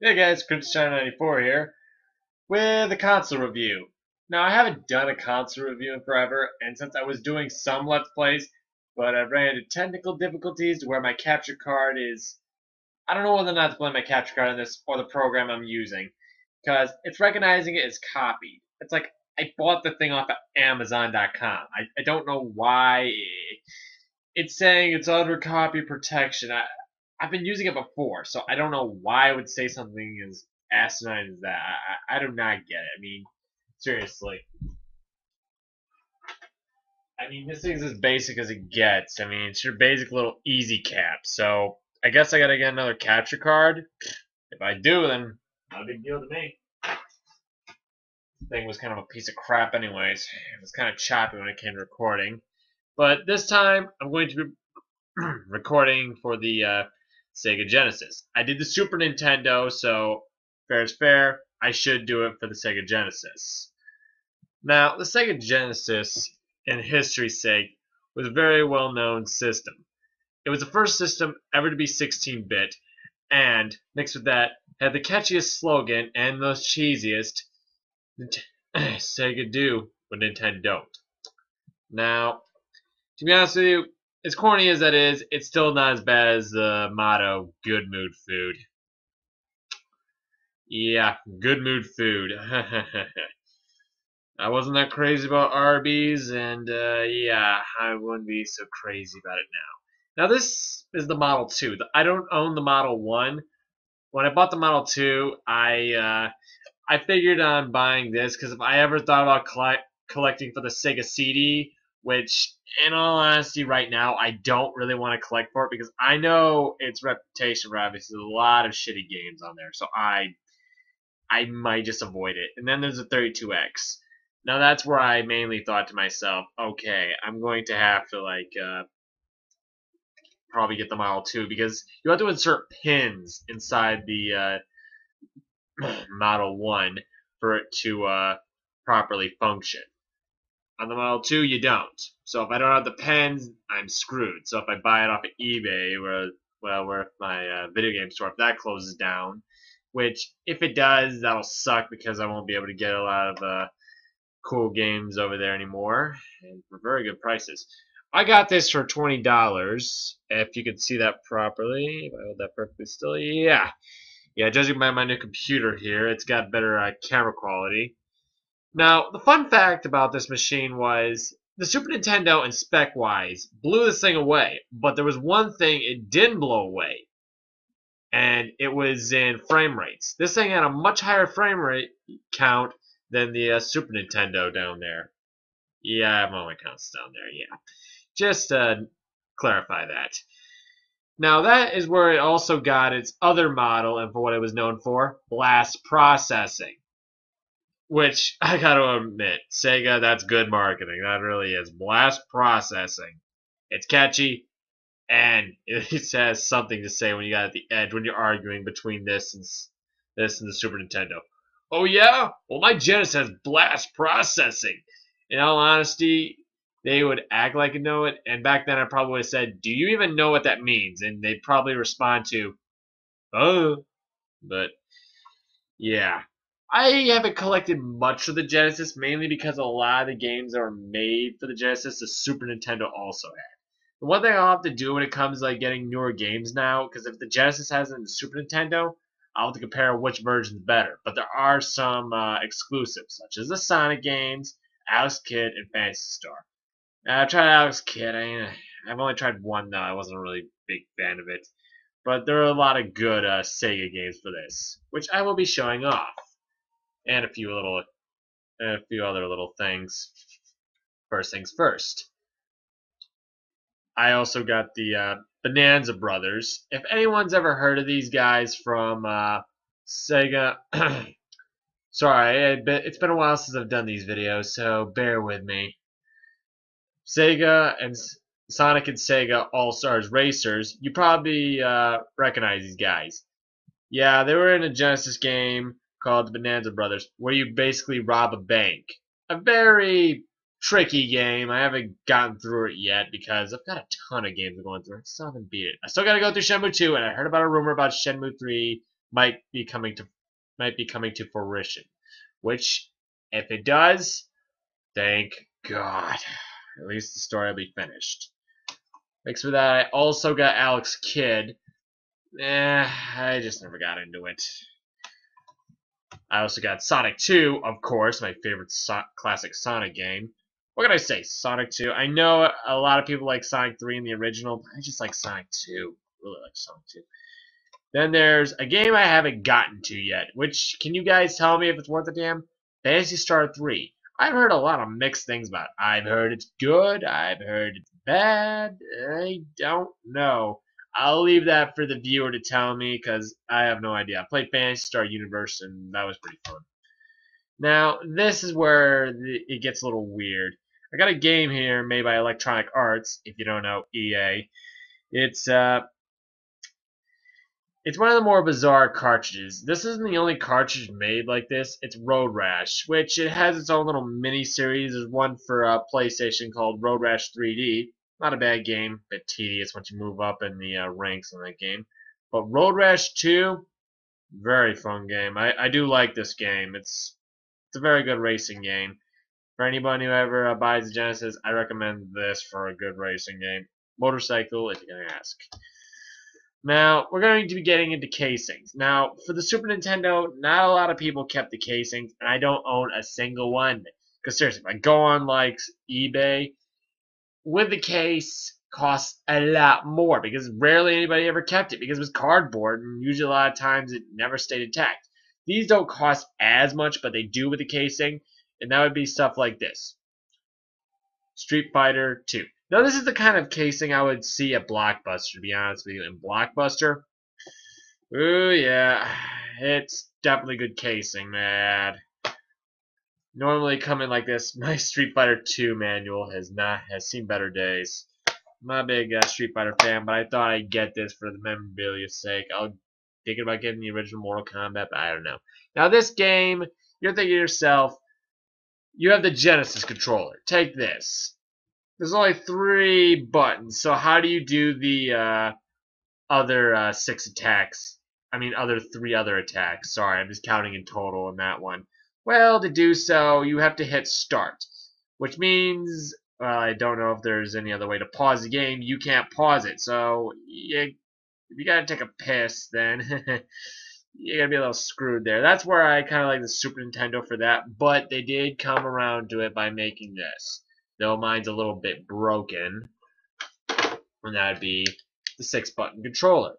Hey guys, Christian94 here with a console review. Now I haven't done a console review in forever, and since I was doing some Let's Plays, but I ran into technical difficulties where my capture card is... I don't know whether or not to blame my capture card on this or the program I'm using, because it's recognizing it as copied. It's like I bought the thing off of Amazon.com. I don't know why it's saying it's under copy protection. I've been using it before, so I don't know why it would say something as asinine as that. I do not get it. I mean, seriously. I mean, this thing's as basic as it gets. I mean, it's your basic little easy cap. So I guess I gotta get another capture card. If I do, then not a big deal to me. This thing was kind of a piece of crap, anyways. It was kind of choppy when it came to recording. But this time, I'm going to be recording for the Sega Genesis. I did the Super Nintendo, so fair is fair. I should do it for the Sega Genesis. Now, the Sega Genesis, in history's sake, was a very well-known system. It was the first system ever to be 16-bit, and mixed with that, had the catchiest slogan and most cheesiest Sega do what Nintendo don't. Now, to be honest with you, as corny as that is, it's still not as bad as the motto, good mood food. Yeah, good mood food. I wasn't that crazy about Arby's, and yeah, I wouldn't be so crazy about it now. Now this is the Model 2. I don't own the Model 1. When I bought the Model 2, I figured on buying this because if I ever thought about collecting for the Sega CD, which in all honesty right now I don't really want to collect for it because I know its reputation for obviously there's a lot of shitty games on there, so I might just avoid it. And then there's a 32X. Now that's where I mainly thought to myself, okay, I'm going to have to probably get the Model 2 because you have to insert pins inside the Model 1 for it to properly function. On the Model 2, you don't. So if I don't have the pens, I'm screwed. So if I buy it off of eBay, where my video game store, if that closes down, which if it does, that'll suck because I won't be able to get a lot of cool games over there anymore, and for very good prices. I got this for $20. If you can see that properly, if I hold that perfectly still, yeah. Yeah, judging by my new computer here, it's got better camera quality. Now, the fun fact about this machine was the Super Nintendo, in spec-wise, blew this thing away. But there was one thing it didn't blow away, and it was in frame rates. This thing had a much higher frame rate count than the Super Nintendo down there. Yeah, I have all my counts down there, yeah. Just clarify that. Now that is where it also got its other model and for what it was known for, blast processing. Which I gotta admit, Sega, that's good marketing. That really is. Blast processing. It's catchy, and it has something to say when you got at the edge when you're arguing between this and the Super Nintendo. Oh yeah? Well, my Genesis has blast processing. In all honesty, they would act like they know it, and back then I probably would have said, "Do you even know what that means?" And they'd probably respond to, "Oh," but yeah. I haven't collected much of the Genesis, mainly because a lot of the games that were made for the Genesis, the Super Nintendo also had. The one thing I'll have to do when it comes to like getting newer games now, because if the Genesis has it in the Super Nintendo, I'll have to compare which version's better. But there are some exclusives, such as the Sonic games, Alex Kidd, and Phantasy Star. I've tried Alex Kidd. I've only tried one though. I wasn't a really big fan of it. But there are a lot of good Sega games for this, which I will be showing off, and a few other little things. First things first. I also got the Bonanza Brothers. If anyone's ever heard of these guys from Sega, sorry, it's been a while since I've done these videos, so bear with me. Sega and Sonic and Sega All Stars Racers. You probably recognize these guys. Yeah, they were in a Genesis game called the Bonanza Brothers, where you basically rob a bank. A very tricky game. I haven't gotten through it yet because I've got a ton of games I'm going through. I still haven't beat it. I still got to go through Shenmue 2, and I heard about a rumor about Shenmue 3 might be coming to fruition. Which, if it does, thank God. At least the story will be finished. Thanks for that. I also got Alex Kidd. I just never got into it. I also got Sonic 2, of course, my favorite classic Sonic game. What can I say? Sonic 2. I know a lot of people like Sonic 3 in the original, but I just like Sonic 2. Really like Sonic 2. Then there's a game I haven't gotten to yet, which, can you guys tell me if it's worth a damn? Phantasy Star 3. I've heard a lot of mixed things about it. I've heard it's good, I've heard it's bad, I don't know. I'll leave that for the viewer to tell me, because I have no idea. I played Phantasy Star Universe, and that was pretty fun. Now, this is where it gets a little weird. I got a game here made by Electronic Arts, if you don't know EA. It's one of the more bizarre cartridges. This isn't the only cartridge made like this. It's Road Rash, which it has its own little mini-series. There's one for PlayStation called Road Rash 3D. Not a bad game, a bit tedious once you move up in the ranks in that game. But Road Rash 2, very fun game. I do like this game. It's a very good racing game. For anybody who ever buys a Genesis, I recommend this for a good racing game. Motorcycle, if you're going to ask. Now, we're going to be getting into casings. Now, for the Super Nintendo, not a lot of people kept the casings, and I don't own a single one. Because seriously, if I go on like eBay, with the case costs a lot more because rarely anybody ever kept it because it was cardboard, and usually a lot of times it never stayed intact. These don't cost as much, but they do with the casing, and that would be stuff like this. Street Fighter 2. Now, this is the kind of casing I would see at Blockbuster, to be honest with you. In Blockbuster, ooh, yeah, it's definitely good casing, man. Normally coming like this, my Street Fighter 2 manual has seen better days. I'm not a big Street Fighter fan, but I thought I'd get this for the memorabilia's sake. I'm thinking about getting the original Mortal Kombat, but I don't know. Now, this game, you're thinking to yourself, you have the Genesis controller. Take this. There's only 3 buttons, so how do you do the other 6 attacks? I mean, 3 other attacks. Sorry, I'm just counting in total in that one. Well, to do so, you have to hit start, which means, well, I don't know if there's any other way to pause the game. You can't pause it, so if you gotta take a piss, then you're gonna be a little screwed there. That's where I kind of like the Super Nintendo for that, but they did come around to it by making this. Though mine's a little bit broken, and that would be the 6-button controller.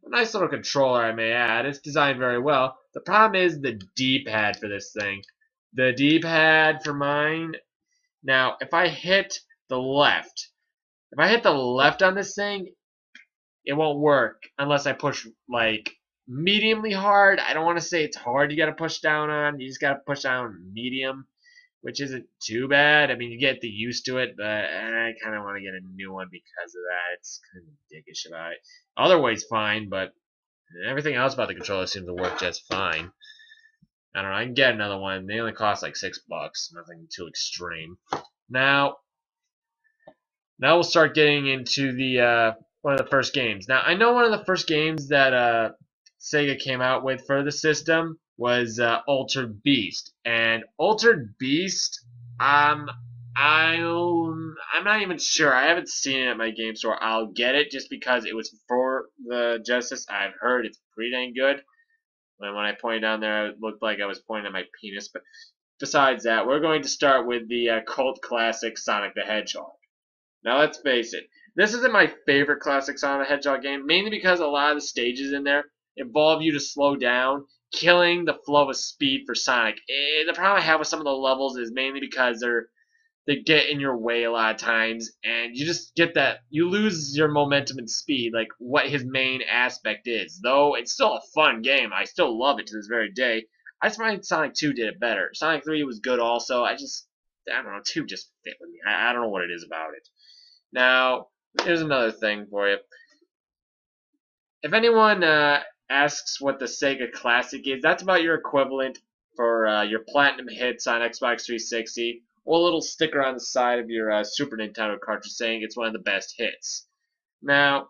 A nice little controller, I may add. It's designed very well. The problem is the D-pad for this thing. The D-pad for mine. Now, if I hit the left on this thing, it won't work unless I push like mediumly hard. I don't want to say it's hard you got to push down on. You just got to push down medium, which isn't too bad. I mean, you get the used to it, but I kind of want to get a new one because of that. It's kind of dickish about it. Otherwise, fine, but everything else about the controller seems to work just fine. I don't know. I can get another one. They only cost like $6. Nothing too extreme. Now we'll start getting into the one of the first games. Now, I know one of the first games that Sega came out with for the system was Altered Beast. And Altered Beast, I'm not even sure. I haven't seen it at my game store. I'll get it just because it was for the Genesis. I've heard it's pretty dang good. When I pointed down there, it looked like I was pointing at my penis. But besides that, we're going to start with the cult classic Sonic the Hedgehog. Now, let's face it. This isn't my favorite classic Sonic the Hedgehog game, mainly because a lot of the stages in there involve you to slow down, killing the flow of speed for Sonic. The problem I have with some of the levels is mainly because they get in your way a lot of times, and you just get that, you lose your momentum and speed, like what his main aspect is. Though it's still a fun game, I still love it to this very day. I just find Sonic 2 did it better. Sonic 3 was good also. I don't know, 2 just fit with me. I don't know what it is about it. Now, here's another thing for you. If anyone asks what the Sega Classic is, that's about your equivalent for your Platinum hits on Xbox 360, or a little sticker on the side of your Super Nintendo cartridge saying it's one of the best hits. Now,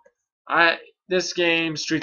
this game, Street